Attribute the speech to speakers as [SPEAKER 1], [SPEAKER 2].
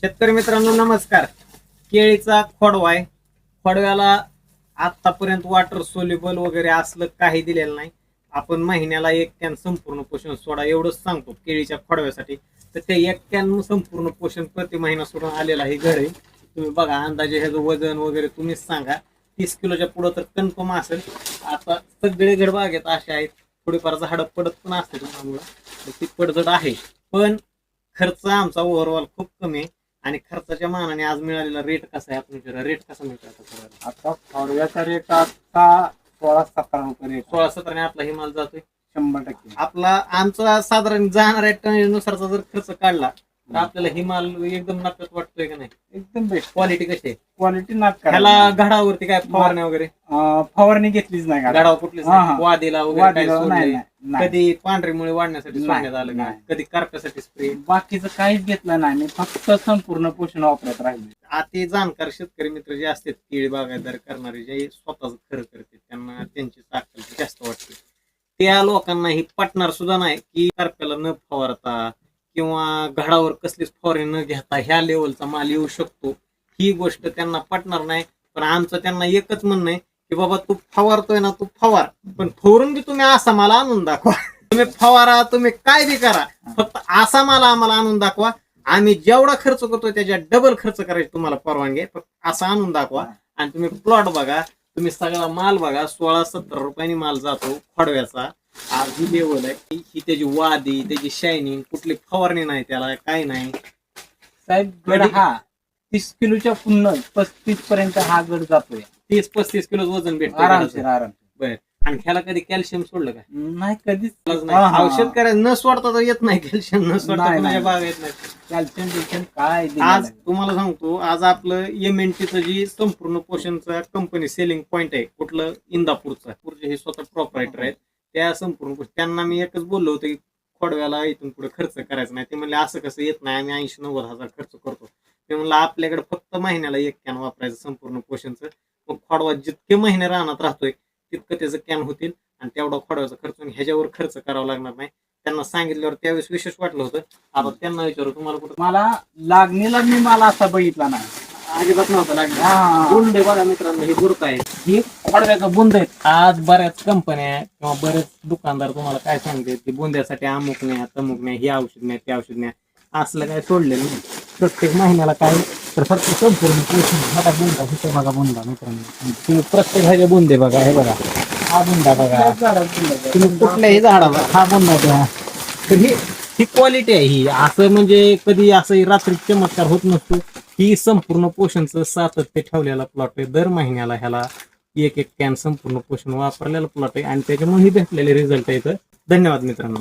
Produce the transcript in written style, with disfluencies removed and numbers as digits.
[SPEAKER 1] शेतकरी मित्रांनो नमस्कार. केळीचा खोडवा आहे. खोडव्याला आतापर्यंत वॉटर सोल्युबल वगैरे असलं काही दिलेलं नाही. आपण महिन्याला 1 कॅन संपूर्ण पोषण सोडा एवढंच सांगतो केळीच्या खोडव्यासाठी. तर ते 1 कॅन संपूर्ण पोषण प्रति महिना सोडून आलेलं आहे घरी. तुम्ही बघा अंदाजे ह्याचं वजन वगैरे तुम्हीच सांगा. 30 किलोच्या पुढं तर कन्फर्म असेल. आता सगळे घडबागेत असे आहेत, थोडीफार झाडं पडत पण असते त्यामुळं ती पडझड आहे. पण खर्च आमचा ओव्हरऑल खूप कमी आहे आणि खर्चाच्या मानाने आज मिळालेला रेट कसा आहे आपण विचारा. रेट कसा मिळतो
[SPEAKER 2] आता खोडव्याचा रेट आता 16-17 रुपये रेट
[SPEAKER 1] 16-17 आपला ही माल जातोय.
[SPEAKER 2] 100%.
[SPEAKER 1] आपला आमचा साधारण जाणाऱ्या टनेनुसारचा जर खर्च काढला तर आपल्याला ही माल एकदम नफ्यात वाटतोय का नाही.
[SPEAKER 2] एकदम बेस्ट
[SPEAKER 1] क्वालिटी कशी आहे
[SPEAKER 2] क्वालिटी नाक
[SPEAKER 1] ह्याला. घडावरती काय फवारण्या वगैरे
[SPEAKER 2] फवारणी घेतलीच नाही गाडी.
[SPEAKER 1] घडाव कुठलीच
[SPEAKER 2] हा,
[SPEAKER 1] नाही.
[SPEAKER 2] हा.
[SPEAKER 1] वादीला वगैरे काय
[SPEAKER 2] वादीला
[SPEAKER 1] सोडलंय?
[SPEAKER 2] नाही, नाही.
[SPEAKER 1] कधी पांढरीमुळे वाढण्यासाठी
[SPEAKER 2] नाही,
[SPEAKER 1] सोडण्यात आलं का?
[SPEAKER 2] नाही.
[SPEAKER 1] कधी करप्यासाठी स्प्रे?
[SPEAKER 2] बाकीचं काहीच घेतलं नाही मी फक्त संपूर्ण पोषण वापरत राहिले.
[SPEAKER 1] अति जाणकार शेतकरी मित्र जे असतात केळी बागायतदार करणारे जे स्वतःच खरं करते त्यांना त्यांची ताकद जास्त वाटते. त्या लोकांना ही पटणार सुद्धा नाही की करप्याला न फवारता किंवा घडावर कसलीच फवारणी न घेता ह्या लेवलचा माल येऊ शकतो. ही गोष्ट त्यांना पटणार नाही. पण आमचं त्यांना एकच म्हणणं आहे की बाबा तू फवारतोय ना, तू फवार, पण फवारून बी तुम्ही असा मला आणून दाखवा. तुम्ही फवारा, तुम्ही काय बी करा, फक्त असा मला आम्हाला आणून दाखवा. आम्ही जेवढा खर्च करतोय त्याच्या डबल खर्च करायची तुम्हाला परवानगी आहे. फक्त असा आणून दाखवा. आणि तुम्ही प्लॉट बघा, तुम्ही सगळा माल बघा. 16-17 रुपयांनी माल जातो खोडव्याचा. आज ही लेवल आहे ही त्याची वादी, त्याची शायनिंग, कुठली फवारणी नाही त्याला, काय नाही
[SPEAKER 2] साहेब गड हा 30 किलोच्या पुन्हा 35 पर्यंत हा गड जातोय.
[SPEAKER 1] 30-35 किलो वजन भेटतो
[SPEAKER 2] आरामशीर आराम.
[SPEAKER 1] बर. आणि ह्याला कधी कॅल्शियम सोडलं का?
[SPEAKER 2] नाही कधीच
[SPEAKER 1] नाही. औषध करायचं न सोडता तर येत नाही कॅल्शियम. न सोडता
[SPEAKER 2] नाही,
[SPEAKER 1] माझ्या
[SPEAKER 2] नाही.
[SPEAKER 1] बाग येत नाही.
[SPEAKER 2] कॅल्शियम काय
[SPEAKER 1] आज तुम्हाला सांगतो, आज आपलं MNTचं जी संपूर्ण पोषणचा कंपनी सेलिंग पॉइंट आहे कुठलं, इंदापूरचा. पूरचे हे स्वतः प्रॉपरायटर आहेत. त्या संपूर्ण त्यांना मी एकच बोललो होतं की खोडव्याला इथून पुढे खर्च करायचा नाही. ते म्हणले असं कसं येत नाही, आम्ही 80-90 हजार खर्च करतो. ते म्हणलं आपल्याकडे फक्त महिन्याला 1 कॅन वापरायचं संपूर्ण पोषणचं. मग खोडवा जितके महिने राहण्यात राहतोय तितकं त्याचं कॅन होतील आणि तेवढा खोडव्याचा खर्च ह्याच्यावर खर्च करावा लागणार नाही. त्यांना सांगितल्यावर त्यावेळेस विशेष वाटलं होतं. आता त्यांना विचारू तुम्हाला कुठं
[SPEAKER 2] मला लागणीला मी मला असा बघितला नाही.
[SPEAKER 1] अजिबात नव्हतं लागलं.
[SPEAKER 2] हा.
[SPEAKER 1] बुंद आहे बघा मित्रांनो, हे बुरक आहे. ही खोडव्याचं बुंद आहेत. आज बऱ्याच कंपन्या किंवा बरेच दुकानदार तुम्हाला काय सांगते की बुंद्यासाठी अमुक नाही, तमुक नाही, हे औषध नाही, ते औषध नाही, असलं काय सोडलेलं नाही. प्रत्येक महिन्याला काय तर फक्त संपूर्ण बघा बुंदा, बघा बुंदा मित्रांनो. तुम्ही प्रत्येक ह्याच्या बुंदे बघा. हे बघा हा बुंदा बघा. तुम्ही कुठल्याही झाडावर हा बुंदा द्या. तर ही क्वालिटी आहे. ही असं म्हणजे कधी असं रात्री चमत्कार होत नसतो. ही संपूर्ण पोषणचं सातत्य ठेवलेला प्लॉट आहे. दर महिन्याला ह्याला 1 कॅन संपूर्ण पोषण वापरलेलं प्लॉट आहे आणि त्याच्यामुळे ही भेटलेले रिझल्ट आहेत. धन्यवाद मित्रांनो.